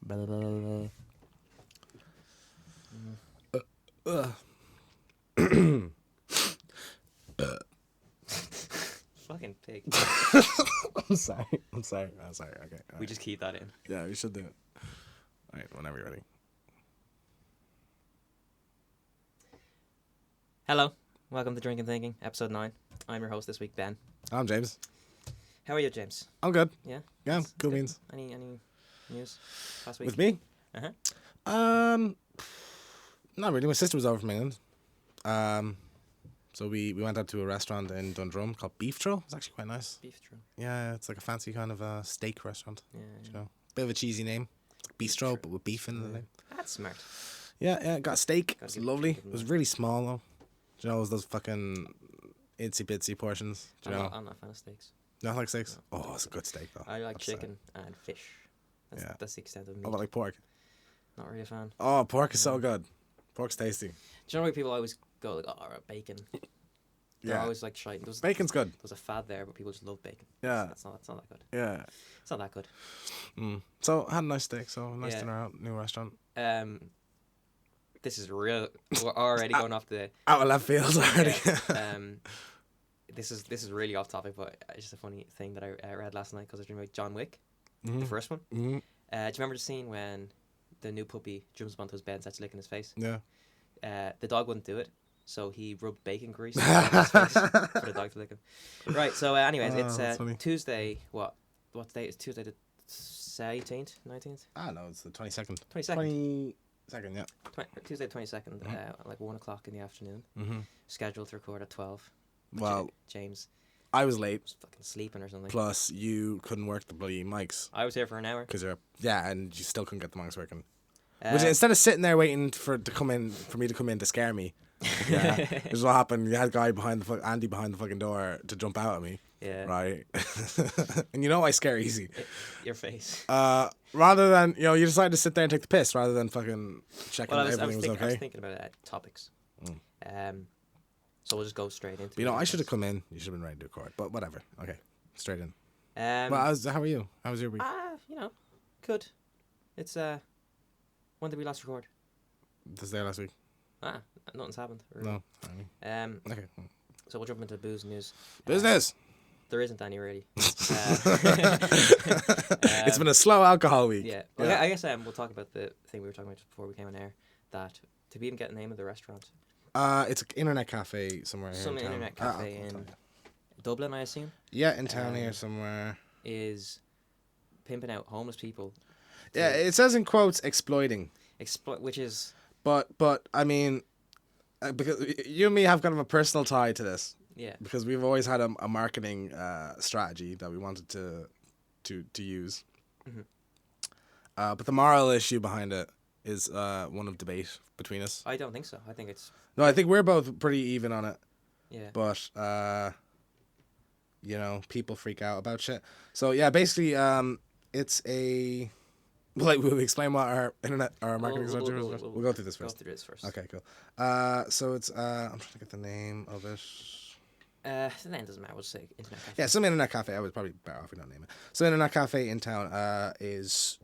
Blah, blah, blah, blah. Fucking pig. I'm sorry. Okay. We just keep that in. Yeah, we should do it. All right, whenever you're ready. Hello. Welcome to Drinkin Thinkin, episode 9. I'm your host this week, Ben. I'm James. How are you, James? I'm good. Yeah? Yeah, That's cool good. beans. Any news last week? With me? Uh-huh. Not really. My sister was over from England. So we went out to a restaurant in Dundrum called Beefstro. It's actually quite nice. Beefstro. Yeah, it's like a fancy kind of steak restaurant. Yeah. You know, bit of a cheesy name. It's like Bistro, but with beef in the name. That's smart. Yeah. Got a steak. It Gotta was give- lovely. give them It was that. really small though. Do you know, it was those fucking itsy bitsy portions. Do you know? I'm not a fan of steaks. Not like steaks. Oh, it's a good steak though. I like That's, chicken and fish. Yeah. That's the extent of meat. Oh, but like pork. Not really a fan. Oh, pork is so good. Pork's tasty. Do you know why people always go like, oh, bacon? They're Yeah. always like shite. Bacon's good. There's a fad there, but people just love bacon. Yeah. That's not that good. Yeah. It's not that good. So I had a nice steak. So nice Yeah. dinner out, new restaurant. This is real. We're already going off the. Out of left field already. This is really off topic, but it's just a funny thing that I read last night because I was dreaming about John Wick, Mm-hmm. the first one. Mhm. Do you remember the scene when the new puppy jumps onto his bed and starts licking his face? Yeah. The dog wouldn't do it, so he rubbed bacon grease on his face for the dog to lick him. Right. So, anyways, Oh, it's that's funny. Tuesday. What day is Tuesday? The 18th, 19th, Ah, no, it's the 22nd. 22nd. 22nd, yeah. Tuesday 22nd, like 1 o'clock in the afternoon. Mm-hmm. Scheduled to record at 12. Well, James I was late. was fucking sleeping or something. Plus, you couldn't work the bloody mics. I was here for an hour. Because and you still couldn't get the mics working. Uh, Which, instead of sitting there waiting for me to come in to scare me, yeah, this is what happened. You had a guy Andy behind the fucking door to jump out at me, yeah, right? And you know I scare easy. your face. Rather than, you decided to sit there and take the piss rather than fucking checking Well, that I everything was was okay. thinking about topics. So we'll just go straight into. But, I should have come. come in. You should have been ready to record. But whatever. Okay, straight in. How How are you? How was your week? good. It's when did we last record? This day last week? Nothing's happened. Really. No. Okay. So we'll jump into booze news. Business. There isn't any really. It's been a slow alcohol week. Yeah. Okay, I guess we'll talk about the thing we were talking about before we came on air. That to even get the name of the restaurant. It's an internet cafe somewhere here Some in town. internet cafe I'll tell in you. Dublin, I assume, Yeah, in town here somewhere. is pimping out homeless people. Yeah, it says in quotes exploiting, Which is but I mean, because you and me have kind of a personal tie to this yeah. because we've always had a marketing strategy that we wanted to use. Mhm. But the moral issue behind it is one of debate between us. I don't think so. I think it's No, I think we're both pretty even on it. yeah. But people freak out about shit. So yeah, basically, it's a we'll explain what our marketing strategy is. We'll go through this first. Go through this first. Okay, cool. So it's I'm trying to get the name of it. The name doesn't matter. We'll just say internet cafe. Yeah, some internet cafe. I was probably better off if we don't name it. So internet cafe in town is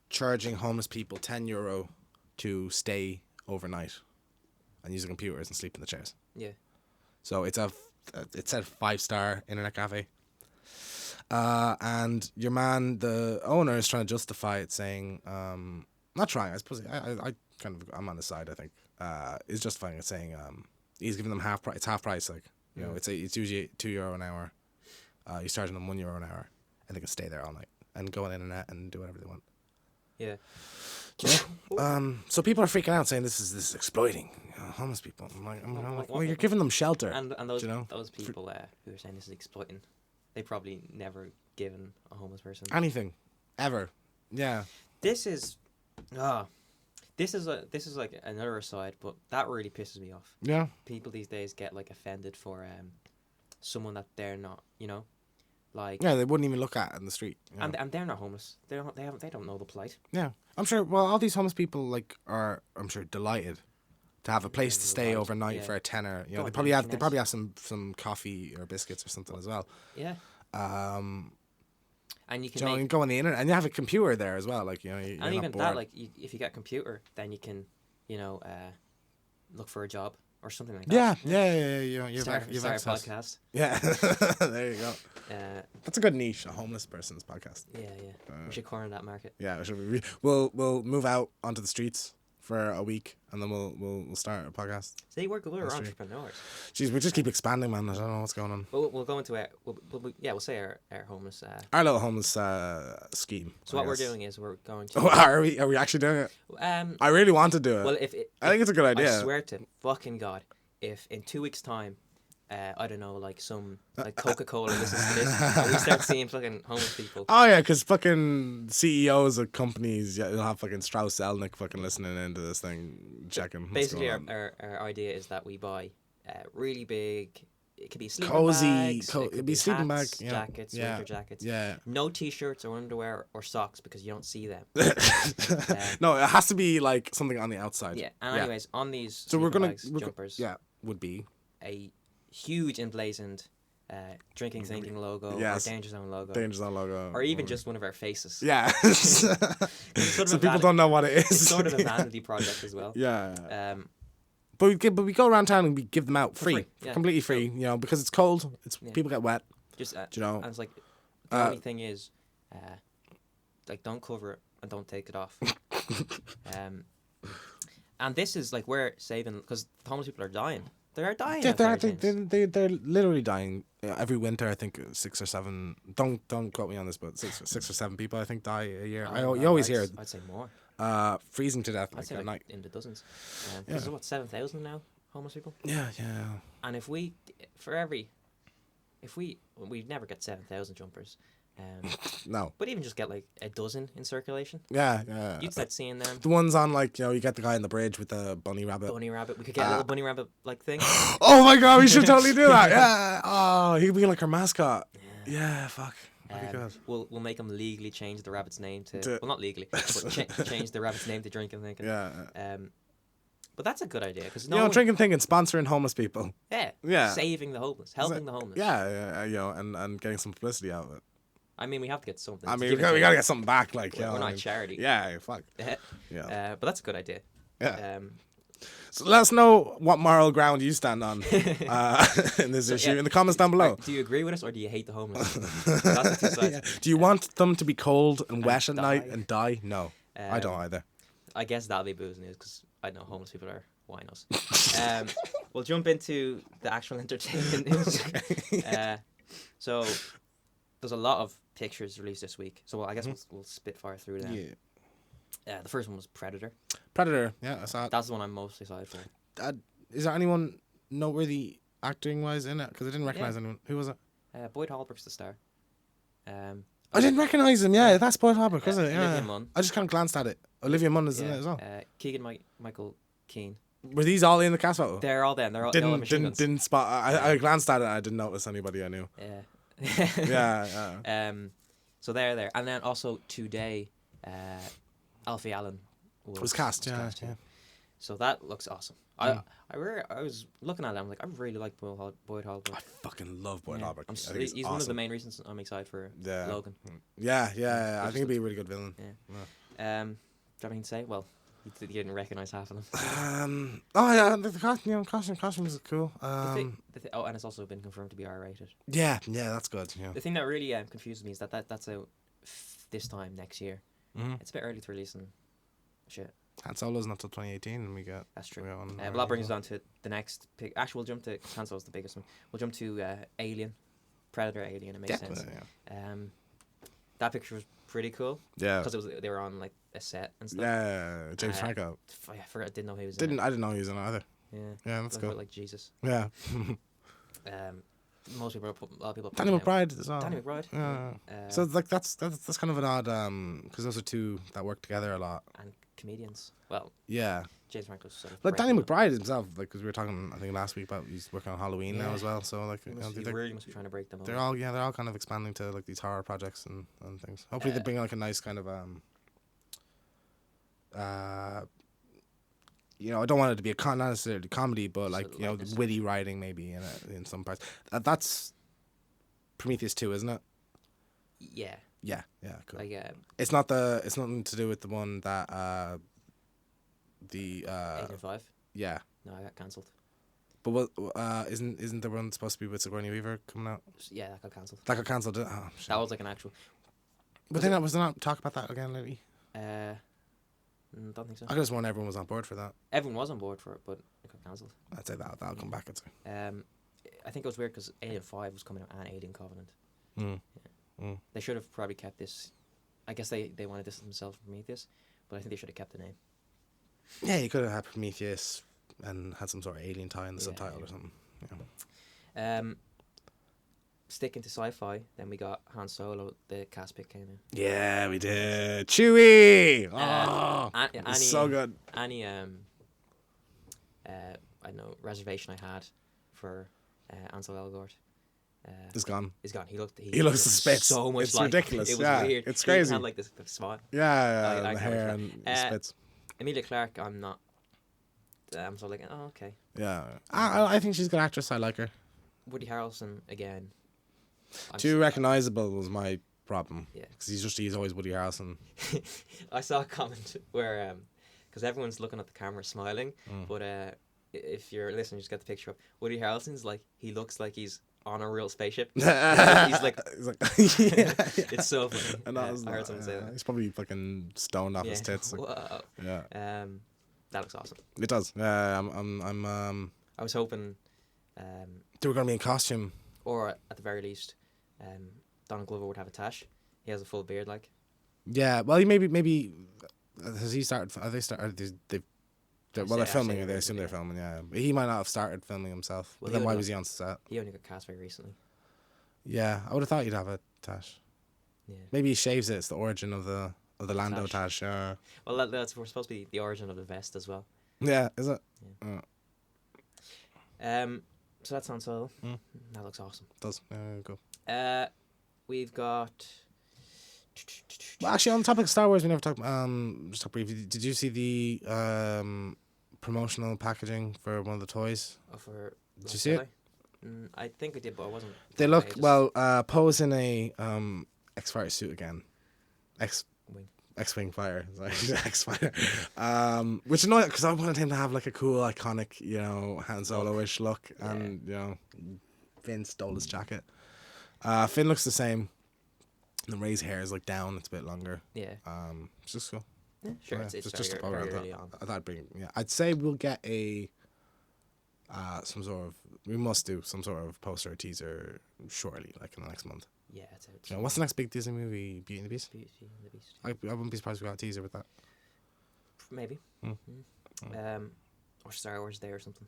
charging homeless people €10 to stay overnight and use the computers and sleep in the chairs. Yeah. So it's a 5-star internet cafe. And your man, the owner, is trying to justify it, saying, not trying, I suppose, I'm on his side, I think, is justifying it, saying, he's giving them half price, it's half price, like, it's usually €2 an hour, he's charging them €1 an hour, and they can stay there all night, and go on the internet and do whatever they want. Yeah. So people are freaking out, saying this is exploiting homeless people. I'm like, well, you're giving them shelter. And those those people who are saying this is exploiting, they probably never given a homeless person anything, ever. Yeah. This is like another aside, but that really pisses me off. Yeah. People these days get like offended for someone that they're not, like Yeah, they wouldn't even look at in the street. and they're not homeless. They don't know the plight. Yeah, I'm sure. Well, all these homeless people are, I'm sure, delighted to have a place to stay right, overnight yeah. for a tenner. Go They on, probably you have can they probably have some coffee or biscuits or something as well. Yeah. And you can you can go on the internet, and you have a computer there as well. Like, you know, you're and even not bored. that, like, if you get a computer, then you can, you know, look for a job or something like that. Yeah. You know, you've Start a access. podcast. Yeah, there you go. That's a good niche, a homeless person's podcast. Yeah. We should corner that market. Yeah, we'll move out onto the streets for a week, and then we'll start a podcast. See, we're entrepreneurs. Jeez, we just keep expanding, man. I don't know what's going on. We'll go into our we'll say our homeless. Our little homeless scheme. So what we're doing is we're going to. Oh, are we actually doing it? I really want to do it. Well, I think it's a good idea. I swear to fucking God, if in 2 weeks' time, I don't know, like some like Coca-Cola listens to this, and we start seeing fucking homeless people. Oh yeah, because fucking CEOs of companies, you'll have fucking Strauss Zelnick fucking listening into this thing, checking. Basically, our idea is that we buy really big. It could be sleeping cozy. bags. It'd be sleeping bag. Hats, Yeah. jackets, winter jackets. Yeah. No t-shirts or underwear or socks because you don't see them. No, it has to be like something on the outside. Yeah. And anyways, on these so we're gonna jumpers. would be a huge emblazoned Drinkin Thinkin logo or Danger Zone logo. Or even just one of our faces. Yeah. So people don't know what it is. It's sort of a vanity project as well. Yeah. But we go around town and we give them out free. Completely free. You know, because it's cold. People get wet. Just you know. And it's like the only thing is, like, don't cover it and don't take it off. And this is like we're saving because homeless people are dying. They are dying. They're literally dying every winter. I think 6 or 7. Don't quote me on this, but 6 or 7 people I think die a year. You always hear. I'd say more. Freezing to death. I'd say at night. in the dozens. There's what 7,000 now homeless people. Yeah. And if we never get 7,000 jumpers. No. But even just get like a dozen in circulation. Yeah. You'd start seeing them. The ones on, like, you know, you get the guy on the bridge with the bunny rabbit. We could get a little bunny rabbit like thing. Oh my god, we should totally do that. Yeah. Oh, he'd be like our mascot. Yeah, fuck. That'd be good. We'll make him legally change the rabbit's name to well, not legally, but change the rabbit's name to Drinkin Thinkin. Yeah. But that's a good idea because Drinkin Thinkin, sponsoring homeless people. Yeah. Saving the homeless, helping the homeless. Yeah. You know, and getting some publicity out of it. I mean, we have to get something. I mean, we gotta get something back. Like, we're not charity. Yeah, fuck. Yeah. But that's a good idea. Yeah. So let us know what moral ground you stand on in this issue in the comments down below. Do you agree with us or do you hate the homeless? That's the two sides. Do you want them to be cold and wet at night and die? No, I don't either. I guess that'll be booze news because I know homeless people are winos. We'll jump into the actual entertainment news. So there's a lot of pictures released this week. So I guess we'll spitfire through them. Yeah. The first one was Predator. Yeah, I saw it. That's the one I'm most excited for. Is there anyone noteworthy acting-wise in it? Because I didn't recognise anyone. Who was it? Boyd Holbrook's the star. I didn't recognise him. Yeah, that's Boyd Holbrook, isn't it? Yeah. Olivia Munn. I just kind of glanced at it. Olivia Munn is in it as well. Michael Keane. Were these all in the cast photo? They're all there. They're all didn't spot. I glanced at it. And I didn't notice anybody I knew. Yeah. So they're there, and then also today, Alfie Allen was cast. Yeah. So that looks awesome. I was looking at it. I'm like, I really like Boyd Holbrook. I fucking love Boyd Holbrook. He's awesome. One of the main reasons I'm excited for Logan. Yeah. I think he'd be a really good villain. Yeah. Do you have anything to say? Well, you didn't recognise half of them. The costume is cool. And it's also been confirmed to be R-rated. Yeah, that's good. Yeah. The thing that really confuses me is that's out this time next year. It's a bit early to release and shit. Han Solo's not till 2018, and we get. That's true. But that brings us on to the next pick. Actually, we'll jump to Han Solo's the biggest one. We'll jump to Alien, Predator, Alien. It makes sense. Yeah. That picture was pretty cool. Yeah. Because they were on like a set and stuff. Yeah, James Franco. I forgot. I didn't know he was. I didn't know he was in it either. Yeah, that's cool. Like Jesus. Yeah. Most people, a lot of people. Danny McBride as well. Danny McBride. Yeah. So like that's kind of an odd because those are two that work together a lot. And comedians. Well. Yeah. James Franco's sort of like Danny McBride himself, like because we were talking I think last week about he's working on Halloween now as well. So like he really must be trying to break them. They're all kind of expanding to like these horror projects and things. Hopefully they bring like a nice kind of I don't want it to be not necessarily comedy, but like witty writing maybe in some parts. That's Prometheus 2, isn't it? Yeah. Yeah, cool. Like It's nothing to do with the one that the 8 and 5. yeah. No, I got cancelled. But what isn't there one supposed to be with Sigourney Weaver coming out? Yeah, that got cancelled. That got cancelled. Oh, shit. That was like an actual. But then was there not talk about that again lately? Don't think so. I just want everyone was on board for that. Everyone was on board for it, but it got cancelled. I'd say that'll come back. I'd say. I think it was weird because Alien 5 was coming out and Alien Covenant. Mm. They should have probably kept this. I guess they wanted this themselves from Prometheus, but I think they should have kept the name. Yeah, you could have had Prometheus and had some sort of alien tie in the Yeah, subtitle yeah. or something. Yeah. Sticking to sci-fi, then we got Han Solo. The cast pick came in. Yeah, we did. Chewie. Oh, Any, so good. Any I don't know, reservation I had for Ansel Elgort. It's gone. He's gone. He looks the spits. so much It's like ridiculous. It was Yeah, weird. it's He even crazy. had like this smile. Yeah, I the can't hair wait and for the that. spits. Emilia Clarke, I'm not. I'm sort of like, oh, okay. Yeah, I think she's a good actress. I like her. Woody Harrelson again. Too recognizable was my problem. Yeah. Because he's always Woody Harrelson. I saw a comment where because everyone's looking at the camera smiling, but if you're listening, just get the picture up. Woody Harrelson's like he looks like he's on a real spaceship. he's like yeah. it's so funny. And I heard someone say that. He's probably fucking stoned off his tits. Like, Whoa. yeah. That looks awesome. It does. I'm I was hoping, they were gonna be in costume. or at the very least, Donald Glover would have a tash. He has a full beard, like. Yeah. Well, he maybe has he started? Are they started? They're filming it. They assume they're filming. Yeah. But he might not have started filming himself. Well, But then why was he on set? He only got cast very recently. Yeah, I would have thought he'd have a tash. Yeah. Maybe he shaves it. It's the origin of the Lando Tash. tash. Yeah. Well, that's supposed to be the origin of the vest as well. Yeah. Is it? Yeah. Oh, So that's Han Solo. Mm. That looks awesome. it does. Go. We've got. Well, actually, on the topic of Star Wars, we never talked. Just talk briefly. Did you see the promotional packaging for one of the toys? For Did you see it? I think I did, but I wasn't. They look Poe's in a X-Fighter suit again. X-Wing fighter. Sorry, X-Fighter. Which annoying because I wanted him to have like a cool, iconic, Han Solo-ish look, and Finn stole his jacket. Finn looks the same. The Rey's hair is like down; it's a bit longer. Yeah. It's just cool. Yeah, sure. Yeah, It's just very, a very early on. That'd bring. Yeah, I'd say we'll get a some sort of. We must do some sort of poster or teaser shortly, like in the next month. Yeah, it's What's the next big Disney movie? Beauty and the Beast. Beauty and the Beast. I wouldn't be surprised if we got a teaser with that. Maybe. Or Star Wars Day or something.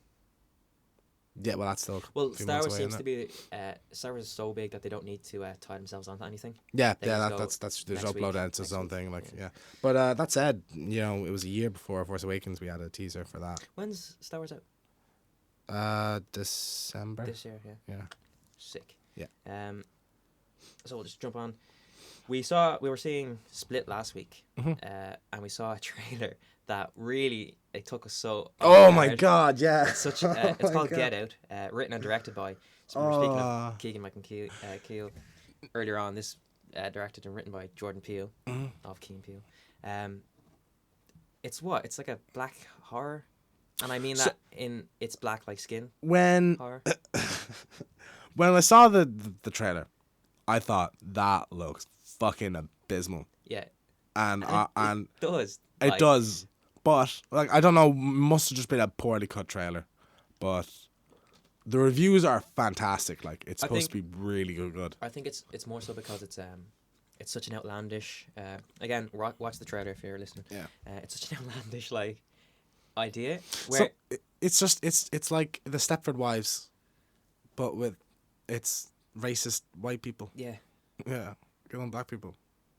Yeah, well, that's still. Well, Star Wars seems to be. Star Wars is so big that they don't need to tie themselves onto anything. Yeah, They just go that's there's next upload week, it's its next own week. thing, like yeah. But that said, it was a year before Force Awakens we had a teaser for that. When's Star Wars out? December. This year, yeah. Yeah. Sick. Yeah. So we'll just jump on. We were seeing Split last week, and we saw a trailer that really it took us so. Oh my hard. God! Yeah. It's such. It's called Get Out, written and directed by. So we were speaking of Keegan Keel earlier on. This directed and written by Jordan Peele of Keen Peele. It's what? It's like a black horror, and I mean that in it's black like skin When horror. when I saw the trailer, I thought that looks fucking abysmal, Yeah, and it does. it Like, does. But like I don't know, must have just been a poorly cut trailer, but the reviews are fantastic. Like it's supposed to be really good. I think it's more so because it's such an outlandish. Again, watch the trailer if you're listening. Yeah. It's such an outlandish like idea. So it's just it's like the Stepford Wives, but with it's racist white people. Yeah, Yeah, killing black people.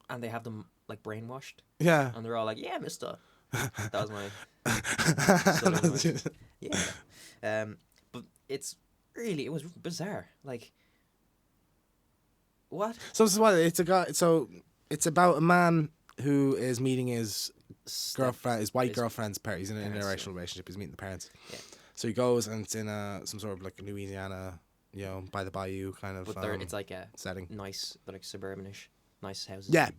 and they have them like brainwashed, Yeah. and they're all like, "Yeah, Mister." That was my southern voice. Yeah. But it was bizarre. Like, what? So this is what it's a guy. So it's about a man who is meeting his girlfriend, his white girlfriend's parents. He's in an interracial relationship. He's meeting the parents. Yeah. So he goes and it's in some sort of like Louisiana, by the bayou kind of But it's like a setting. nice, but like suburbanish. nice houses. Yeah,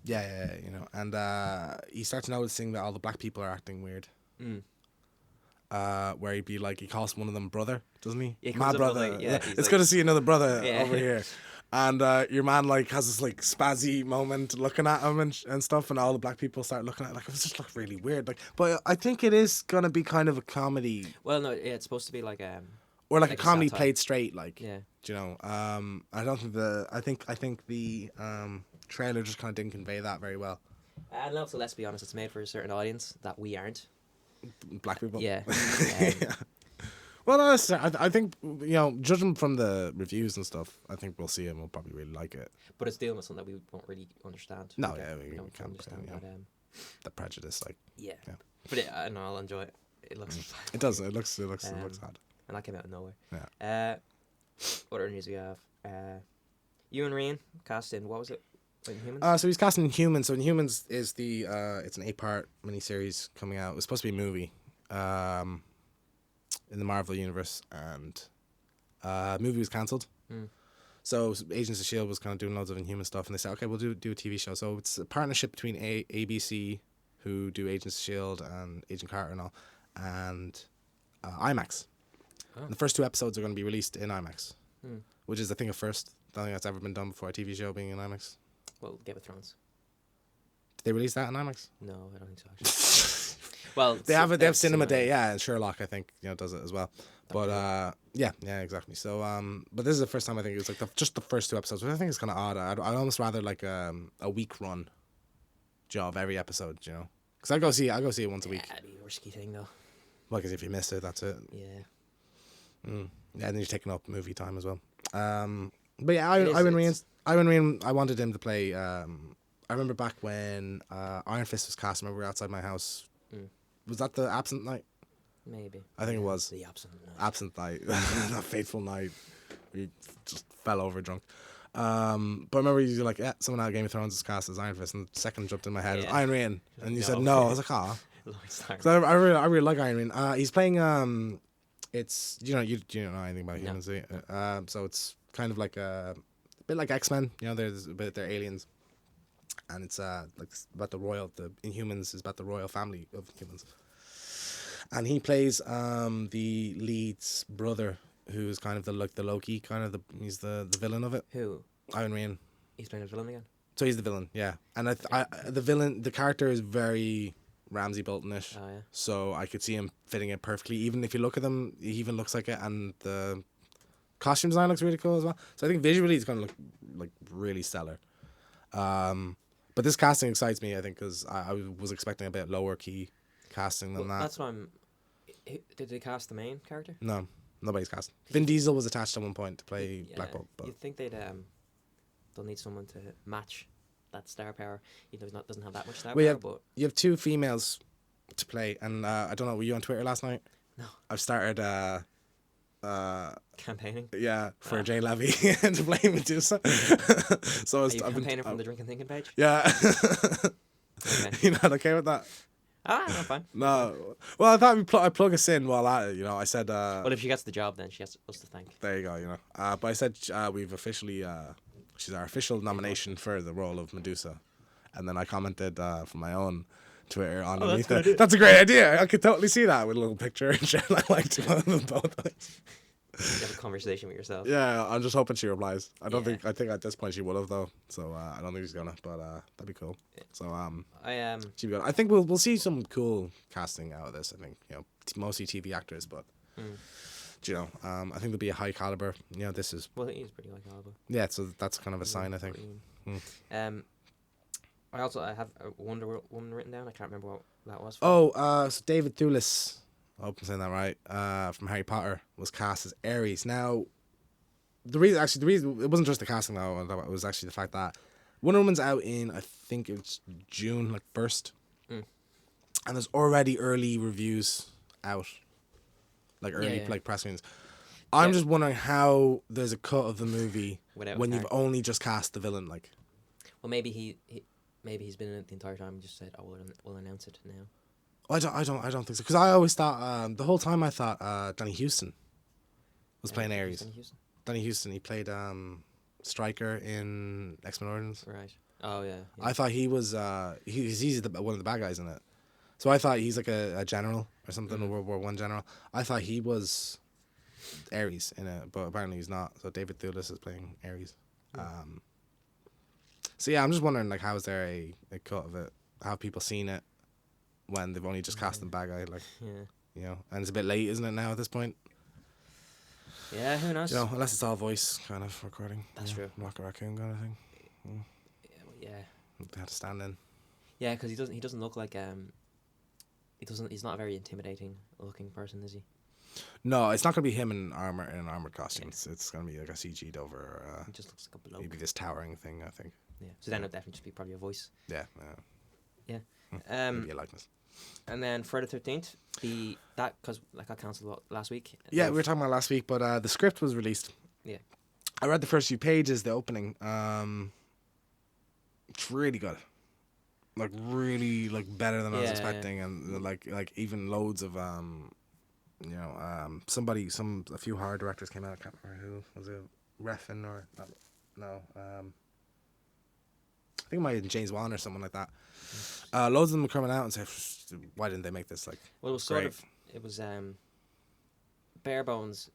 you know, and he starts noticing that all the black people are acting weird. Mm. Where he'd be like, he calls one of them brother, doesn't he? Yeah, he My comes up with, brother. like, Yeah, he's it's like- good to see another brother Yeah. over here. And your man like has this like spazzy moment looking at him and stuff, and all the black people start looking at it, like it just looked really weird. Like, but I think it is gonna be kind of a comedy, Well, no, yeah, it's supposed to be like or like a like a comedy satire. played straight. Like, yeah. do you know? I don't think I think the trailer just kind of didn't convey that very well. And also, let's be honest, it's made for a certain audience that we aren't. Black people. Yeah. Yeah. Well, no, I think, you know, judging from the reviews and stuff, I think we'll see it and we'll probably really like it. But it's dealing with something that we won't really understand. No, We yeah, we don't can't, understand yeah. that. The prejudice, like, Yeah. Yeah. But I know I'll enjoy it. It looks. it does. It looks Um, hard. And that came out of nowhere. Yeah. What other news we have? Ewan Ryan cast in, what was it? Inhumans? So he's casting Inhumans. So Inhumans is the it's an 8-part miniseries coming out. It was supposed to be a movie, in the Marvel universe, and movie was cancelled. Mm. So Agents of S.H.I.E.L.D. was kind of doing loads of Inhuman stuff, and they said, okay, we'll do a TV show. So it's a partnership between ABC, who do Agents of S.H.I.E.L.D. and Agent Carter and all, and IMAX. Oh. And the first 2 episodes are going to be released in IMAX, Mm. which is, I think, a first. I don't think that's ever been done before, a TV show being in IMAX. Well, Game of Thrones. Did they release that in IMAX? No, I don't think so, actually. Well, They have Cinema Day, yeah, and Sherlock, I think, you know, does it as well. But yeah, exactly. So but this is the first time I think it's like just the first 2 episodes, which I think is kind of odd. I'd almost rather like a week run job every episode, you know, because I go see it once a week. That'd be a risky thing, though. Well, because if you miss it, that's it. Yeah. Yeah, and then you're taking up movie time as well. But yeah, It is- Ivan it's- Ryan, I wanted him to play. I remember back when Iron Fist was cast. I remember we were outside my house. Mm. Was that the Absent Night? Maybe. I think it was. The absent. Absent Night. That fateful night. We just fell over drunk. But I remember you were like, yeah, someone out of Game of Thrones is cast as Iron Fist, and the second jumped in my head, Yeah. Iron Ryan, and you said No. no. I was like, ah, Lloyd Stark. because I really like Iron Man. He's playing it's you don't know anything about No. humans, do you? So it's kind of like a bit like X-Men, you know, they're aliens, and it's like about the Inhumans is about the royal family of humans, and he plays the lead's brother, who's kind of the Loki, kind of he's the villain of it. Who? Iron Man. He's playing a villain again? So he's the villain, yeah, and the character is very Ramsay Bolton-ish. Oh, yeah. So I could see him fitting it perfectly. Even if you look at them, he even looks like it, and the costume design looks really cool as well. So I think visually it's going to look like really stellar. But this casting excites me, I think, because I was expecting a bit lower key casting than Well, that. that's why did they cast the main character? No, nobody's cast. Vin Diesel was attached at one point to play Yeah, Black Bolt, but you'd think they'll need someone to match that star power. Even though he doesn't have that much star We power, have- but you have 2 females to play, and I don't know. Were you on Twitter last night? No. I've started. campaigning. Yeah, for Ah. Jay Levy to play Medusa. So Are you campaigning from the Drinkin Thinkin page? Yeah. Okay. You're not okay with that? Ah, no, fine. No. Well, I thought I plug us in while at it, you know. I said, Well, if she gets the job, then she has us to thank. there you go, you know. But I said we've officially, she's our official nomination for the role of Medusa. And then I commented from my own Twitter underneath that's a good it. idea. That's a great idea. I could totally see that with a little picture and shit. I liked one of them both. You have a conversation with yourself. Yeah, I'm just hoping she replies. I Yeah. think at this point she would have though. So I don't think she's gonna, but that'd be cool. So I she'd be good. I think we'll see some cool casting out of this. I think, you know, mostly TV actors, but you know, I think there'll be a high caliber. You know, this is well, he's pretty like caliber. yeah. So that's kind of a sign, I think. I have a Wonder Woman written down. I can't remember what that was. So David Thewlis, I hope I'm saying that right, from Harry Potter, was cast as Ares. Now, the reason it wasn't just the casting though, it was actually the fact that Wonder Woman's out in, I think it's June, like 1st, and there's already early reviews out, like early Yeah. like press screens. I'm Yeah. just wondering how there's a cut of the movie Without when you've character. only just cast the villain, like. Well, maybe maybe he's been in it the entire time and just said, "Oh, we'll announce it now." I don't think so, because I always thought the whole time I thought Danny Houston was playing Ares. Danny Houston. Danny Houston, he played Stryker in X-Men Origins. Right. Oh yeah. I thought he was he's one of the bad guys in it. So I thought he's like a general or something, a World War One general. I thought he was Ares in it, but apparently he's not. So David Thewlis is playing Ares. So yeah, I'm just wondering, like, how is there a cut of it? How have people seen it when they've only just cast them bad guy? Like, you know, and it's a bit late, isn't it, now at this point? Yeah, who knows? You know, unless it's all voice kind of recording. That's true. Rocket Raccoon kind of thing. Yeah. They had to stand in. Yeah, because he doesn't look like he's not a very intimidating looking person, is he? No, it's not gonna be him in an armored costume. Yeah. It's gonna be like a CG'd over. He just looks like a bloke. Maybe this towering thing, I think. Yeah. So then it'll definitely just be probably a voice. Yeah. Yeah. Maybe a likeness. And then Friday the 13th, because like I cancelled last week. Yeah, we were talking about last week, but the script was released. Yeah. I read the first few pages, the opening. It's really good. Like really, like better than I was expecting, and like even loads of you know, a few horror directors came out. I can't remember who was it, Refn or no. I think it might have been James Wan or someone like that. Loads of them were coming out and saying, "Why didn't they make this?" Like, well, it was bare bones.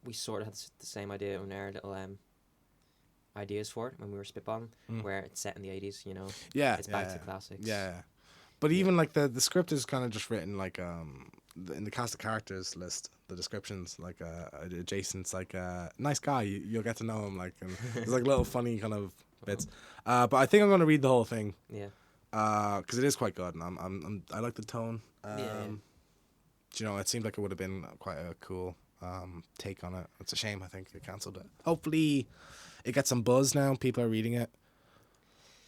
We sort of had the same idea on our little ideas for it when we were spitballing, where it's set in the 80s. You know, it's back to classics. Yeah, but even like the script is kind of just written like in the cast of characters list, the descriptions, like Jason's like nice guy, you'll get to know him, like, and there's like little funny kind of bits. But I think I'm gonna read the whole thing. Yeah. Because it is quite good, and I like the tone. You know, it seemed like it would have been quite a cool take on it. It's a shame, I think they cancelled it. Hopefully, it gets some buzz now. People are reading it.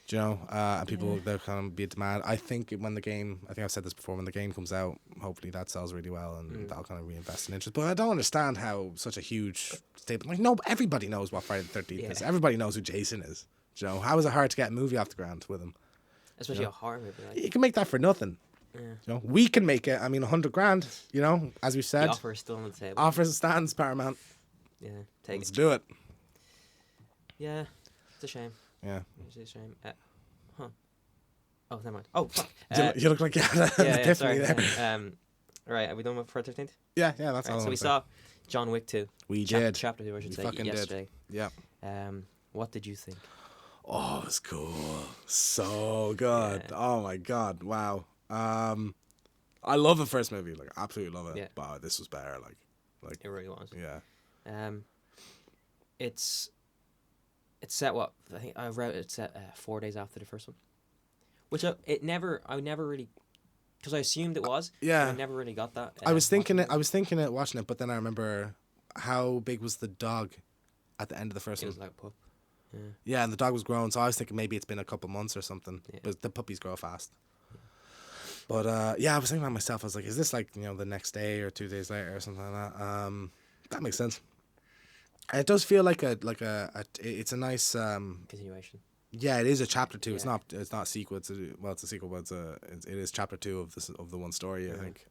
You know, and people they'll kind of be in demand. I think when the game, I think I've said this before, when the game comes out, hopefully that sells really well, and that'll kind of reinvest in interest. But I don't understand how such a huge staple. Like, no, everybody knows what Friday the 13th is. Everybody knows who Jason is. You know, how is it hard to get a movie off the ground with him? Especially a horror movie. Like. You can make that for nothing. Yeah. You know, we can make it. I mean, $100,000. You know, as we said, the offer is still on the table. Offers stands, Paramount. Yeah, Let's do it. Yeah, it's a shame. Yeah, it's a shame. Oh, never mind. Oh, fuck. You look like you had an epiphany there. Right, are we done with Friday the 13th? Yeah, that's all. So we saw John Wick 2. We did. Chapter 2, I should say, yesterday. Did. Yeah. What did you think? Oh, it was cool. So good. Yeah. Oh my god. Wow. I love the first movie. Like, absolutely love it. Yeah. But this was better. Like it really was. Yeah. It's set what I think I wrote. It's set 4 days after the first one, which I never really, because I assumed it was. Yeah. I never really got that. I was thinking it watching it, but then I remember how big was the dog at the end of the first one. It was like a pup. Yeah, and the dog was grown, so I was thinking maybe it's been a couple months or something. Yeah. But the puppies grow fast. Yeah. But I was thinking about myself. I was like, is this like, you know, the next day or 2 days later or something like that? That makes sense. And it does feel like it's a nice continuation. Yeah, it is a chapter 2. Yeah. It's not a sequel. It's a sequel, but it is chapter 2 of the one story. I think.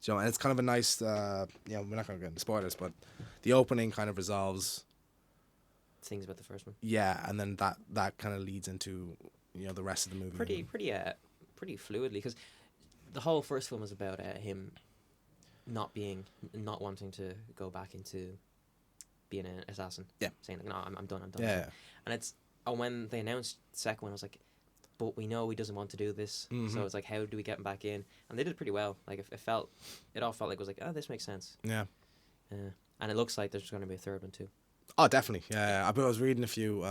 So, and it's kind of a nice. We're not going to get into spoilers, but the opening kind of resolves things about the first one. Yeah, and then that kind of leads into, you know, the rest of the movie. Pretty fluidly, because the whole first film was about him not wanting to go back into being an assassin. Yeah, saying like, no, I'm done. Yeah, and it's when they announced the second one, I was like, but we know he doesn't want to do this, so it's like, how do we get him back in? And they did pretty well. Like it all felt like it was like, oh, this makes sense. Yeah, and it looks like there's going to be a third one too. Oh, definitely. Yeah. I was reading a few.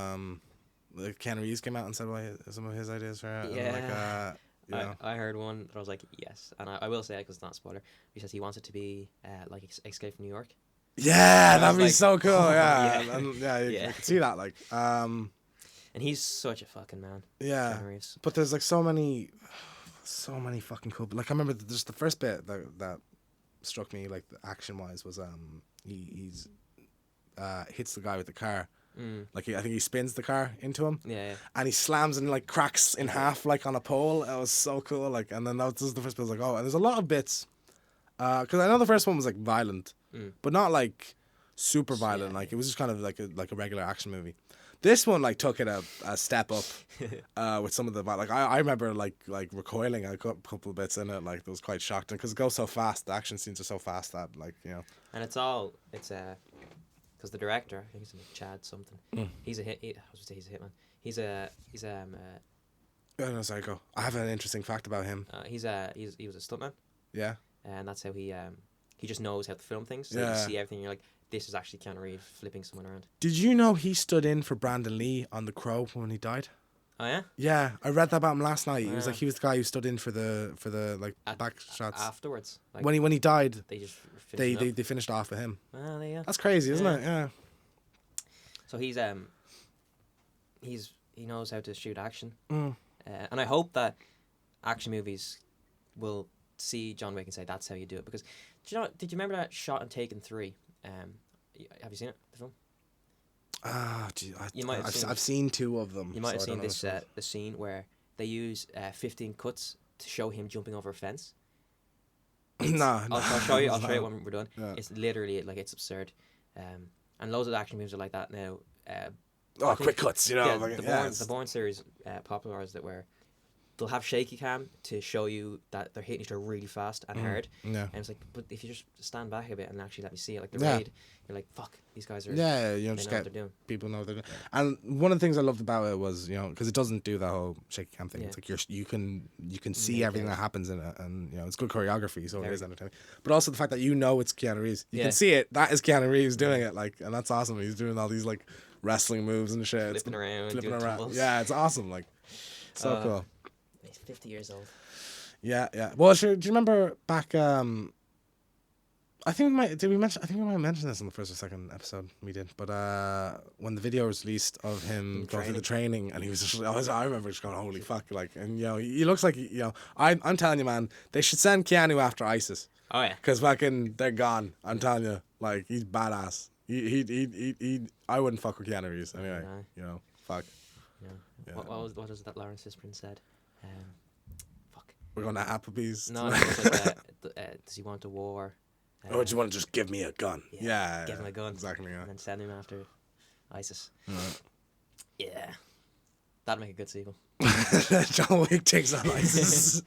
Ken Reeves came out and said some of his ideas for it. Yeah. And like, I heard one that I was like, yes, and I will say it because it's not a spoiler. He says he wants it to be like Escape from New York. Yeah, that'd be like, so cool. Yeah, you can see that. Like, and he's such a fucking man. Yeah, Ken Reeves. But there's like so many fucking cool. Like I remember just the first bit that struck me, like action wise, was he's hits the guy with the car. Like I think he spins the car into him. Yeah. And he slams and like cracks in half like on a pole. It was so cool. Like, and then that was the first bit. I was like, oh, and there's a lot of bits. Because I know the first one was like violent, but not like super violent. Like it was just kind of like a regular action movie. This one like took it a step up with some of the like I remember like recoiling a couple of bits in it, like it was quite shocked because it goes so fast. The action scenes are so fast that like And it's because the director, I think his name is Chad something. He's a hitman. Sorry, go. I have an interesting fact about him. He was a stuntman. Yeah. And that's how he just knows how to film things. So you see everything. You're like, this is actually Keanu Reeves flipping someone around. Did you know he stood in for Brandon Lee on The Crow when he died? Oh yeah. Yeah, I read that about him last night. He was the guy who stood in for the like back shots afterwards. Like, when he died. They just they finished off with him. Well, there you go. That's crazy, isn't it? Yeah. So he knows how to shoot action, and I hope that action movies will see John Wick and say that's how you do it. Because did you remember that shot in Taken 3? Have you seen it? The film? I've seen 2 of them. You might have seen this the scene where they use 15 cuts to show him jumping over a fence. I'll show you. I'll show you when we're done. Yeah. It's literally like it's absurd, and loads of action movies are like that now. Quick cuts, Yeah, the Bourne series popularized it where they'll have shaky cam to show you that they're hitting each other really fast and hard. Yeah. And it's like, but if you just stand back a bit and actually let me see it, like the raid, you're like, fuck, these guys are. Yeah, just get people know what they're doing. And one of the things I loved about it was, because it doesn't do that whole shaky cam thing. Yeah. It's like you can see everything that happens in it, and it's good choreography, so it is entertaining. But also the fact that it's Keanu Reeves, you can see it. That is Keanu Reeves doing it, like, and that's awesome. He's doing all these like wrestling moves and shit, flipping around. Yeah, it's awesome. Like, so cool. He's 50 years old. Yeah. Well, sure. Do you remember back? I think we might have mentioned this in the first or second episode we did. But when the video was released of him going through the training, and he was just, I remember just going, holy fuck, like, and he looks like I'm telling you, man, they should send Keanu after ISIS. Oh yeah. Because fucking they're gone. I'm telling you, like, he's badass. He I wouldn't fuck with Keanu Reeves anyway. Fuck. Yeah. What is that Lawrence Fishburne said? Fuck. We're going to Applebee's. No, it's like, does he want a war? Or do you want to just give me a gun? Yeah. Give him a gun. Exactly. Yeah. And then send him after ISIS. Right. Yeah. That'd make a good sequel. John Wick takes on ISIS.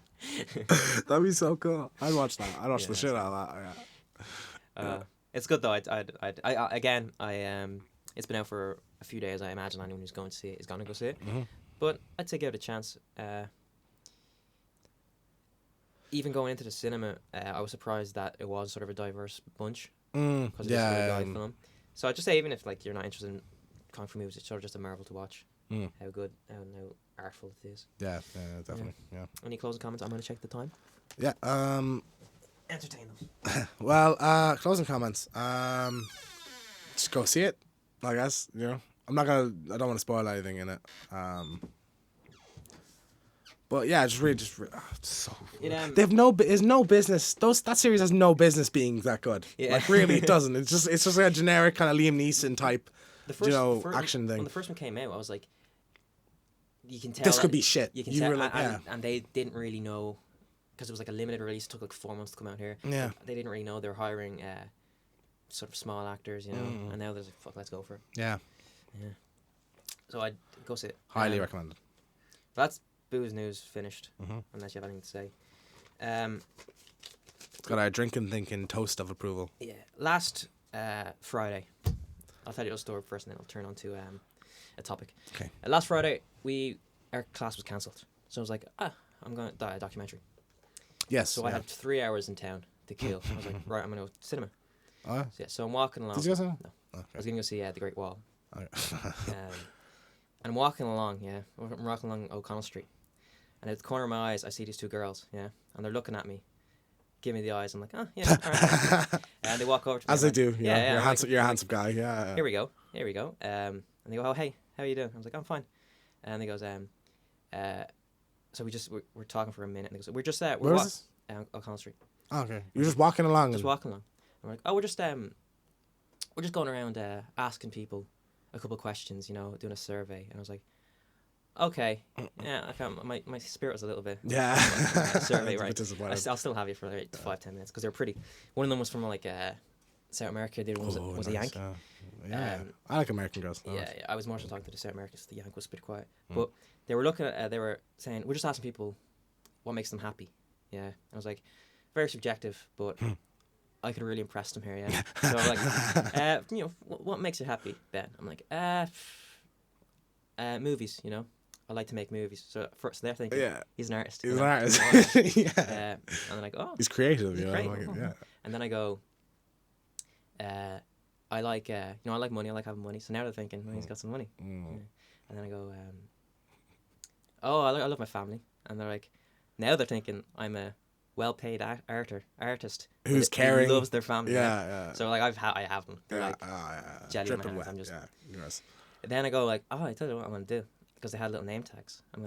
That'd be so cool. I'd watch that. I'd watch the shit out of that. Yeah. It's good though. I it's been out for a few days. I imagine anyone who's going to see it is going to go see it. Mm-hmm. But I'd say give it a chance. Even going into the cinema, I was surprised that it was sort of a diverse bunch. Because it's a guy film. So I'd just say, even if like you're not interested in kung fu movies, it's sort of just a marvel to watch. How good and how artful it is. Yeah, definitely. Yeah. Any closing comments? I'm going to check the time. Yeah. Entertain them. Well, closing comments. Just go see it, I guess. I don't want to spoil anything in it. But yeah, so they have no business. That series has no business being that good. Yeah. Like, really, it doesn't. It's just like a generic kind of Liam Neeson type, action thing. When the first one came out, I was like, you can tell this could be shit. You can tell, and they didn't really know, because it was like a limited release. It took like 4 months to come out here. Yeah, they didn't really know they were hiring sort of small actors, and now there's like, fuck, let's go for it. Yeah. So I'd go see it. Highly recommended. That's booze news finished. Unless you have anything to say. Got our Drinkin Thinkin toast of approval. Yeah. Last Friday, I'll tell you a story first, and then I'll turn on to a topic. Okay. Last Friday, our class was cancelled, so I was like, I'm going to a documentary. Yes. So I had 3 hours in town to kill. I was like, right, I'm going to go to cinema. Oh. So I'm walking along. Did you go cinema? No. Okay. I was going to go see The Great Wall. Okay. And I'm walking along, I'm walking along O'Connell Street. And at the corner of my eyes, I see these 2 girls, and they're looking at me, give me the eyes. I'm like, oh, yeah, all right. And they walk over to me. As they do, yeah. You're a handsome guy, yeah. Here we go. And they go, oh, hey, how are you doing? I was like, I'm fine. And they goes, so we're talking for a minute. And they goes, we're just there. Where was this? O'Connell Street. Oh, okay. You're just walking along. I'm like, oh, we're just going around asking people a couple of questions, doing a survey. And I was like, okay, yeah, my spirit was a little bit survey, right? I'll still have you for like 5-10 minutes because they're pretty. One of them was from like South America. The other one was a nice, Yank. yeah. I like American Girls. Yeah, I was more so talking to the South Americans. The Yank was a bit quiet. Mm. But they were looking at, they were saying, we're just asking people what makes them happy. Yeah. And I was like, very subjective, but I could really impress them here, yeah. So I'm like, you know, what makes you happy, Ben? I'm like, movies, you know. I like to make movies. So they're thinking, he's an artist. He's an artist. Yeah. And they're like, oh. He's creative, you know. Creative. Like, yeah. And then I go, I like, you know, I like money. I like having money. So now they're thinking, well, he's got some money. Mm. Yeah. And then I go, I love my family. And they're like, now they're thinking I'm a well-paid artist who's caring, who loves their family. Yeah. So like I have them. They're like jelly in my hands. Wet. I'm just. Yeah. Gross. Then I go like, I tell you what I'm gonna do, because they had little name tags. I'm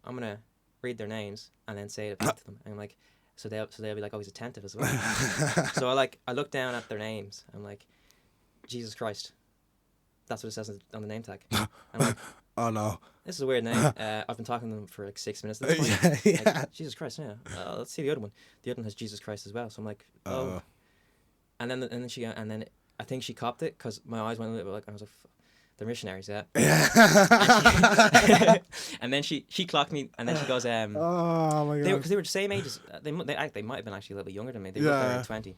gonna read their names and then say it back to them. And I'm like, so they'll be like, oh, he's attentive as well. So I look down at their names. I'm like, Jesus Christ. That's what it says on the name tag. I'm like, oh no, this is a weird name. I've been talking to them for like 6 minutes at this point. yeah. Like, Jesus Christ, yeah. Let's see the other one. The other one has Jesus Christ as well. So I'm like, oh. And then she I think she copped it because my eyes went a little bit like, I was like, they're missionaries, yeah. And then she clocked me, and then she goes, oh my god, because they were the same age as they might have been actually a little bit younger than me. They were there at 20.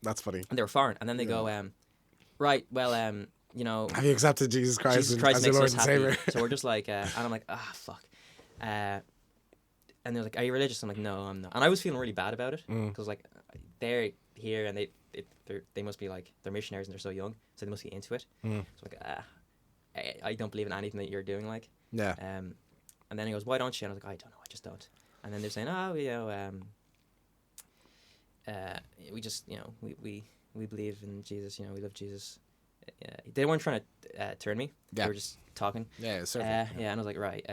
That's funny. And they were foreign, and then they go, right, well, you know, have you accepted Jesus Christ, as your Lord and Savior? So we're just like, and I'm like, fuck. And they're like, are you religious? I'm like, no, I'm not. And I was feeling really bad about it because like they're here and they must be like, they're missionaries and they're so young, so they must be into it. So like, I don't believe in anything that you're doing, like. Yeah. And then he goes, why don't you? And I was like, I don't know, I just don't. And then they're saying, oh, you know, we just, you know, we believe in Jesus, you know, we love Jesus. They weren't trying to turn me. They were just talking. Yeah, and I was like, right,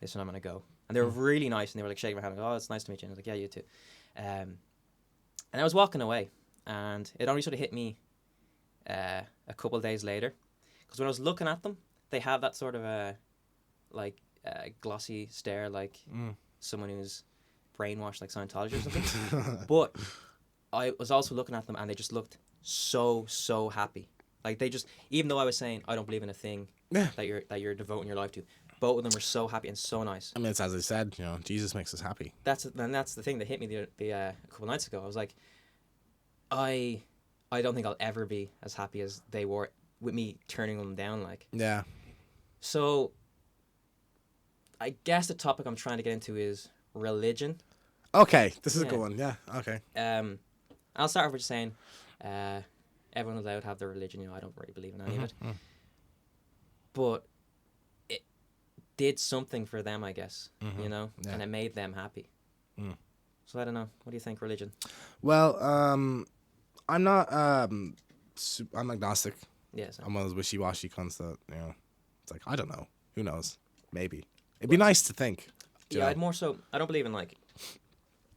this one I'm gonna go. And they were really nice, and they were like shaking my hand, like, oh, it's nice to meet you. And I was like, yeah, you too. And I was walking away, and it only sort of hit me a couple of days later, because when I was looking at them, they have that sort of glossy stare, like someone who's brainwashed, like Scientology or something. But I was also looking at them, and they just looked so happy. Like they just, even though I was saying I don't believe in a thing that you're devoting your life to, both of them were so happy and so nice. I mean, it's as I said, you know, Jesus makes us happy. That's the thing that hit me a couple nights ago. I was like, I don't think I'll ever be as happy as they were with me turning them down. Like, yeah. So, I guess the topic I'm trying to get into is religion. Okay, this is a good one. Yeah. Okay. I'll start off with just saying, everyone's allowed to have their religion. You know, I don't really believe in any of it. But it did something for them, I guess, you know, and it made them happy. So I don't know. What do you think, religion? Well, I'm not. I'm agnostic. Yes. I'm one of those wishy-washy cunts that, you know, it's like, I don't know. Who knows? Maybe. It'd be nice to think. Yeah, I'd more so. I don't believe in like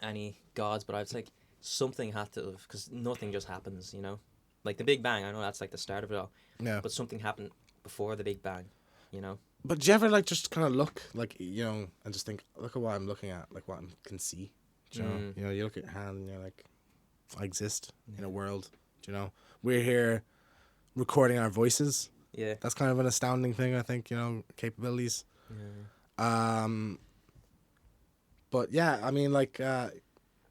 any gods, but I'd say like, something had to have, because nothing just happens, you know. Like the Big Bang, I know that's like the start of it all. Yeah. But something happened before the Big Bang, you know. But do you ever like just kind of look like, you know, and just think, look at what I'm looking at, like what I can see. Do you know? You know, you look at your hand and you're like, I exist in a world. Do you know? We're here recording our voices. Yeah. That's kind of an astounding thing, I think, you know, capabilities. Yeah. But yeah, I mean, like,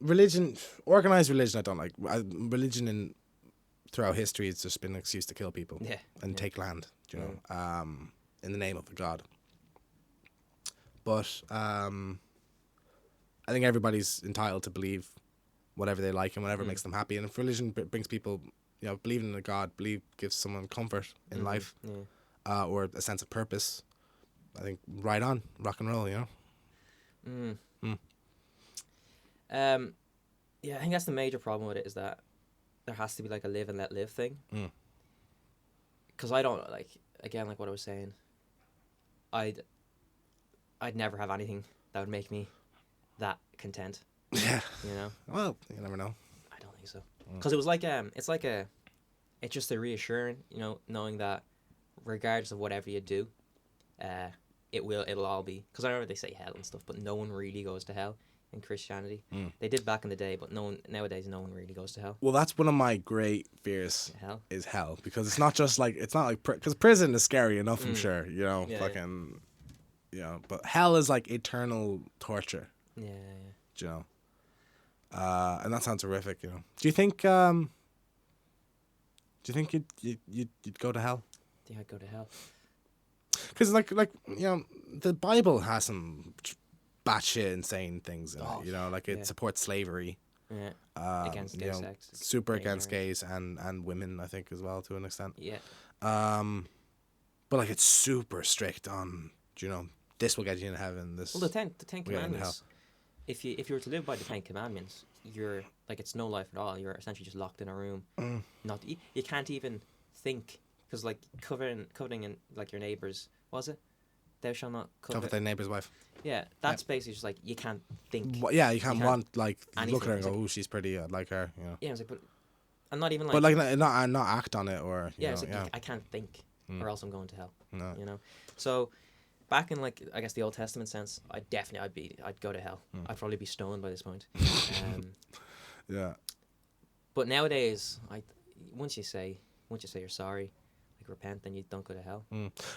religion, organized religion, I don't like. Religion throughout history, it's just been an excuse to kill people and take land, you know, in the name of the God. But I think everybody's entitled to believe whatever they like and whatever makes them happy. And if religion brings people, you know, believing in a God, gives someone comfort in life, or a sense of purpose, I think right on, rock and roll, you know. Yeah, I think that's the major problem with it, is that there has to be like a live and let live thing. Because I don't, like, again, like what I was saying, I'd never have anything that would make me that content. Yeah. You know? Well, you never know. I don't think so. Because it was like, it's just a reassuring, you know, knowing that regardless of whatever you do, it'll all be, because I know they say hell and stuff, but no one really goes to hell. in Christianity. Mm. They did back in the day, but nowadays no one really goes to hell. Well, that's one of my great fears. Hell. Is hell, because it's not like because prison is scary enough. I'm sure, Yeah, fucking, but hell is like eternal torture. Yeah. You know, and that sounds horrific. Do you think you'd go to hell? I think I'd go to hell. Because like the Bible has some batshit insane things in it. Like it supports slavery. Yeah. Against gay sex. Super gay against marriage. gays and women, I think, as well, to an extent. Yeah. But like it's super strict on this will get you into heaven. This Well, the Ten will get you into hell. Commandments. If you were to live by the 10 Commandments, you're like, it's no life at all. You're essentially just locked in a room. Not you can't even think, because like coveting in like your neighbor's, was it? Thou shalt not covet thy neighbor's wife. Yeah, that's basically just like you can't think. Well, yeah, you can't want like look at her and It's go, like, oh, she's pretty. I'd like her. Yeah, it's like, but I'm not even like. But like not act on it or. Yeah, it's like I can't think, or else I'm going to hell. No. So, back in like I guess the Old Testament sense, I'd go to hell. I'd probably be stoned by this point. Yeah. But nowadays, once you say you're sorry, like repent, then you don't go to hell.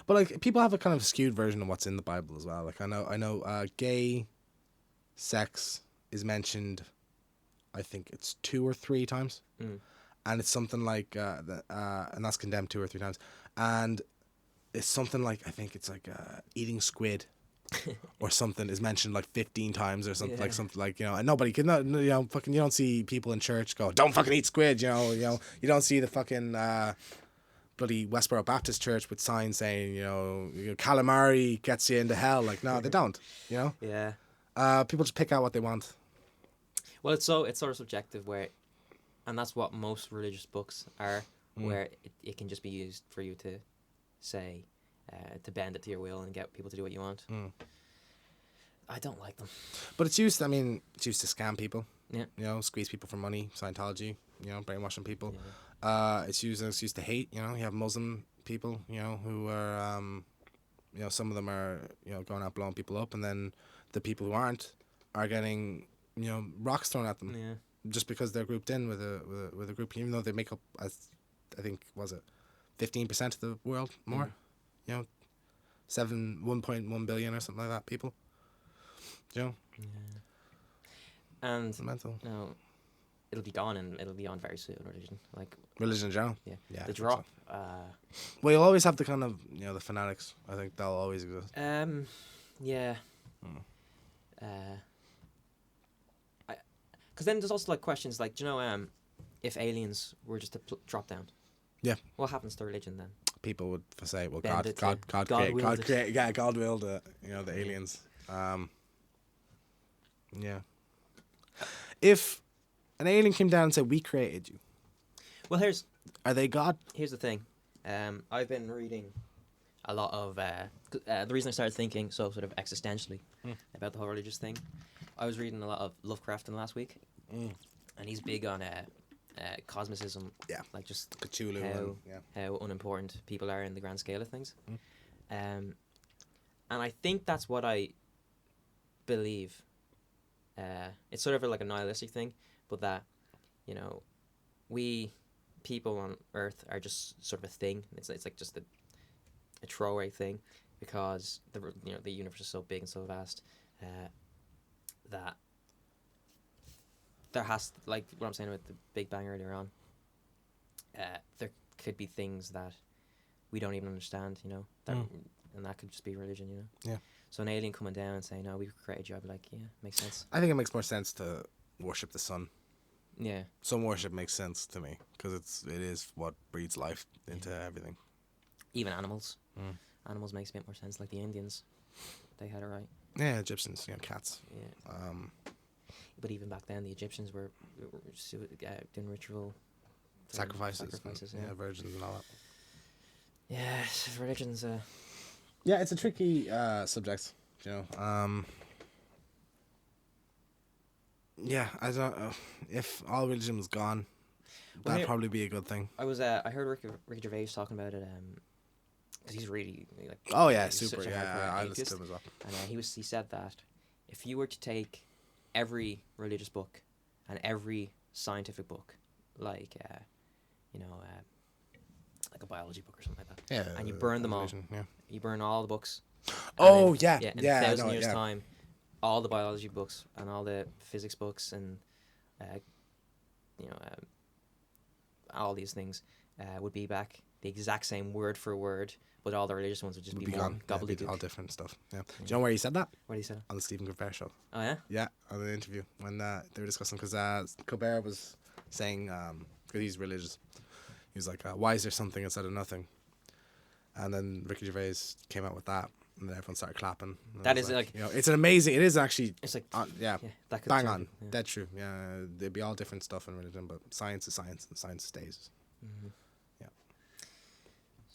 But like people have a kind of skewed version of what's in the Bible as well. Like I know, gay sex is mentioned. I think it's 2 or 3 times, and it's something like and that's condemned 2 or 3 times, and it's something like I think it's like eating squid. Or something is mentioned like 15 times or something like and nobody can fucking you don't see people in church go don't fucking eat squid you don't see the fucking bloody Westboro Baptist Church with signs saying calamari gets you into hell, like no they don't Yeah. People just pick out what they want. Well, it's sort of subjective and that's what most religious books are, where it can just be used for you to say. To bend it to your will and get people to do what you want. I don't like them. But it's used to scam people. Yeah. Squeeze people for money. Scientology. Brainwashing people. Yeah. It's used to hate. You have Muslim people. Who are some of them are going out blowing people up, and then the people who aren't are getting rocks thrown at them. Yeah. Just because they're grouped in with a group, even though they make up as I think 15% of the world more. 1.1 billion or something like that people. Yeah. And mental. It'll be gone, and it'll be on very soon. Religion In general. Yeah. The drop. So. Well, you'll always have the kind of the fanatics. I think they'll always exist. Yeah. Because then there's also like questions like, if aliens were just to drop down. Yeah. What happens to religion then? People would say, well, Bend God willed it, the aliens. Yeah. If an alien came down and said, we created you. Well, are they God? Here's the thing. I've been reading a lot of, the reason I started thinking so sort of existentially about the whole religious thing, I was reading a lot of Lovecraft in the last week, and he's big on cosmicism, like just Cthulhu, how unimportant people are in the grand scale of things, and I think that's what I believe. It's sort of like a nihilistic thing, but that we people on Earth are just sort of a thing. It's like just a throwaway thing, because the universe is so big and so vast that. There has, like what I'm saying about the Big Bang earlier on, there could be things that we don't even understand, and that could just be religion, Yeah. So an alien coming down and saying, no, we created you, I'd be like, yeah, makes sense. I think it makes more sense to worship the sun. Yeah. Sun worship makes sense to me, because it is what breathes life into everything. Even animals. Animals makes a bit more sense, like the Indians. They had it right. Yeah, Egyptians, cats. Yeah. But even back then, the Egyptians were doing ritual sacrifices, yeah, virgins and all that. Yeah, religion's. Yeah, it's a tricky subject. Yeah, I don't. If all religion was gone, that'd probably be a good thing. I heard Ricky Gervais talking about it. Because he's really like. Oh yeah, super. Yeah, I listened to him as well. And he said that if you were to take every religious book and every scientific book, like like a biology book or something like that. Yeah. And you burn them all. Yeah. You burn all the books. Oh, in yeah. a Yeah, I 1,000 know, years' yeah. time, all the biology books and all the physics books and all these things would be back the exact same word for word, but all the religious ones would just be more gone. Yeah, gobbledygook. all different stuff. Yeah. Do you know where he said that? What do you say? On the Stephen Colbert show. Oh yeah. Yeah, on the interview when they were discussing, because Colbert was saying, because he's religious, he was like, why is there something instead of nothing? And then Ricky Gervais came out with that, and then everyone started clapping. That is like it's an amazing. It is actually. It's like that could bang turn- on, yeah. dead true. Yeah, there'd be all different stuff in religion, but science is science, and science stays. Yeah.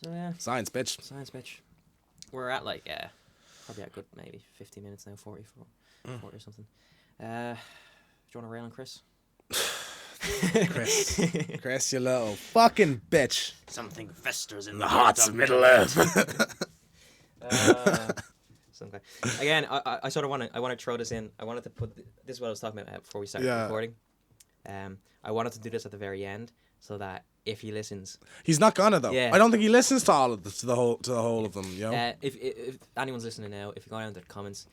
So yeah. Science, bitch. Science, bitch. We're at like probably at good maybe 50 minutes now, 40 or something. Do you want to rail on Chris? Chris, you little fucking bitch. Something festers in The hearts of Middle Earth. Something. Again, I sort of want to throw this in. I wanted to put this is what I was talking about before we started recording. I wanted to do this at the very end so that if he listens, he's not gonna though. Yeah. I don't think he listens to all of this, to the whole of them. You know. If anyone's listening now, if you go down to the comments,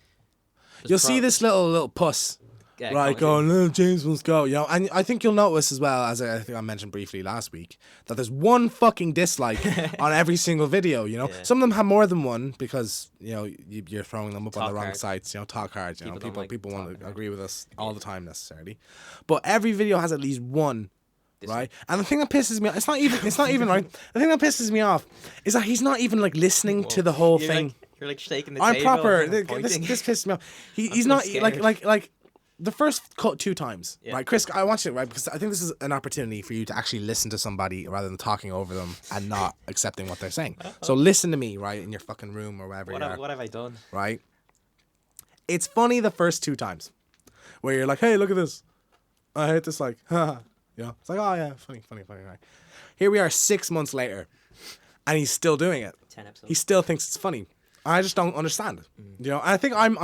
You'll see this little puss, right, going, oh, James wants to go, you know, and I think you'll notice as well, as I think I mentioned briefly last week, that there's one fucking dislike on every single video, you know. Yeah. Some of them have more than one because, you know, you're throwing them up on the wrong hard. sites, you know, talk hard, you know, people want to hard. agree with us all the time necessarily. But every video has at least one. Right, and the thing that pisses me off, it's not even right. The thing that pisses me off is that he's not even like listening to the whole thing. You're like shaking the I'm table. proper. and This pointing. pisses me off. He's so not scared. like the first cut 2 times, Yeah. right? Chris, I want you to, right, because I think this is an opportunity for you to actually listen to somebody rather than talking over them and not accepting what they're saying. So listen to me, right, in your fucking room or wherever you are. What have I done? Right? It's funny the first 2 times where you're like, hey, look at this. I hate this, like, haha. You know, it's like, oh yeah, funny, right? Here we are 6 months later, and he's still doing it. 10 episodes. He still thinks it's funny. I just don't understand. You know, and I think I'm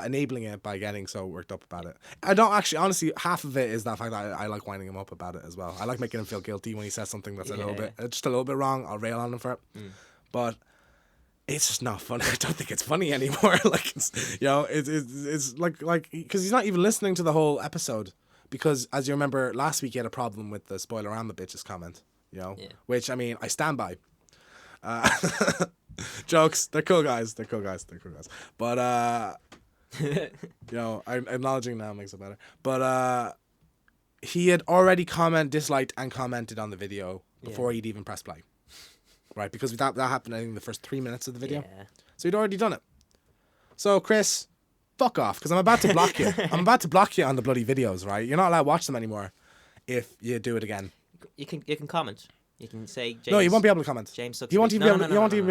enabling it by getting so worked up about it. I don't actually, honestly, half of it is that fact that I like winding him up about it as well. I like making him feel guilty when he says something that's just a little bit wrong. I'll rail on him for it, but it's just not funny. I don't think it's funny anymore. Like, it's, you know, it's like because he's not even listening to the whole episode. Because, as you remember, last week you had a problem with the spoiler and the bitches comment, you know? Yeah. Which, I mean, I stand by. Jokes, they're cool guys. But, you know, I'm acknowledging now makes it better. But he had already disliked and commented on the video before he'd even pressed play. Right? Because that happened, I think, the first 3 minutes of the video. Yeah. So he'd already done it. So, Chris... fuck off, because I'm about to block you. I'm about to block you on the bloody videos, right? You're not allowed to watch them anymore if you do it again. You can comment. You can say James. No, you won't be able to comment. James sucks. You won't even be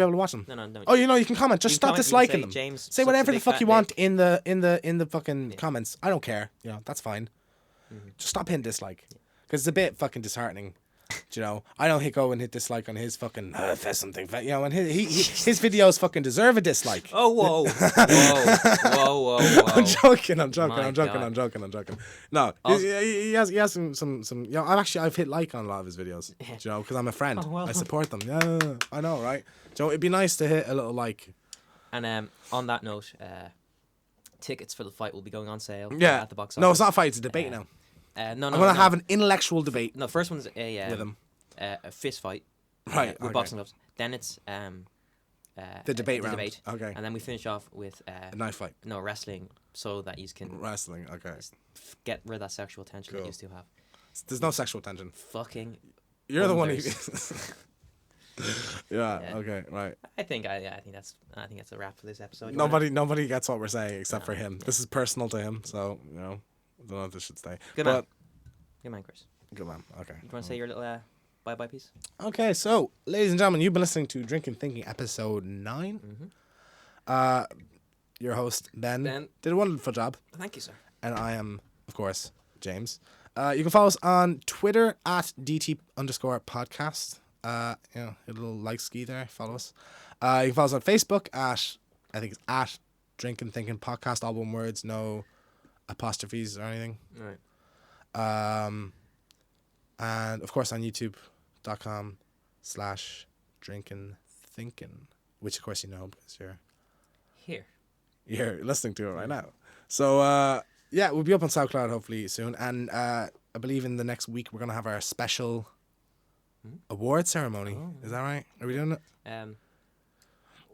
able to watch them. No. Oh, you know, you can comment. Just stop disliking them. James say whatever the fuck you want dick. in the fucking comments. I don't care. You know, that's fine. Just stop hitting dislike, because it's a bit fucking disheartening. Do you know, I don't go and hit dislike on his fucking something. You know, and his videos fucking deserve a dislike. Oh whoa. I'm joking. No, he has some. You know, I've hit like on a lot of his videos. Do you know, because I'm a friend. Oh, well. I support them. Yeah, I know, right? So it'd be nice to hit a little like. And on that note, tickets for the fight will be going on sale. Yeah. At the box office. No, it's not a fight. It's a debate now. No, I'm gonna have an intellectual debate. No, first one's with him. A fist fight. Right. With boxing gloves. Then it's the debate round. Debate. Okay. And then we finish off with a knife fight. No, wrestling, so that you can wrestling. Okay. Get rid of that sexual tension that you used to have. There's no sexual tension. Fucking. You're the one who. Yeah. Okay. Right. I think that's a wrap for this episode. Nobody gets what we're saying except for him. Yeah. This is personal to him, so you know. I don't know if this should stay. Good man, Chris. Good man. Okay. You want to say your little bye piece? Okay, so ladies and gentlemen, you've been listening to Drinkin Thinking episode 9. Your host Ben did a wonderful job. Thank you, sir. And I am, of course, James. You can follow us on Twitter at @DT_podcast. You know, a little like ski there. Follow us. You can follow us on Facebook at Drinkin Thinking podcast. All one words, no apostrophes or anything. Right. And of course on youtube.com/Drinkin Thinkin, which of course you know because you're listening to it right now. So yeah, we'll be up on SoundCloud hopefully soon, and I believe in the next week we're gonna have our special award ceremony. Oh. Is that right? Are we doing it?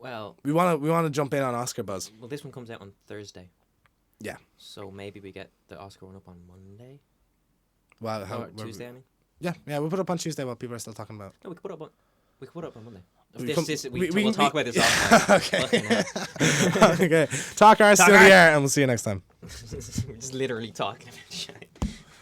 Well, we wanna jump in on Oscar buzz. well, this one comes out on Thursday. Yeah. So maybe we get the Oscar one up on Monday Well, or Tuesday. I mean, Yeah, we'll put it up on Tuesday while people are still talking about. no, we could put it up on Monday. We'll talk about this offline. Okay. Okay. Talk our still here, and we'll see you next time. We're just literally talking about shit.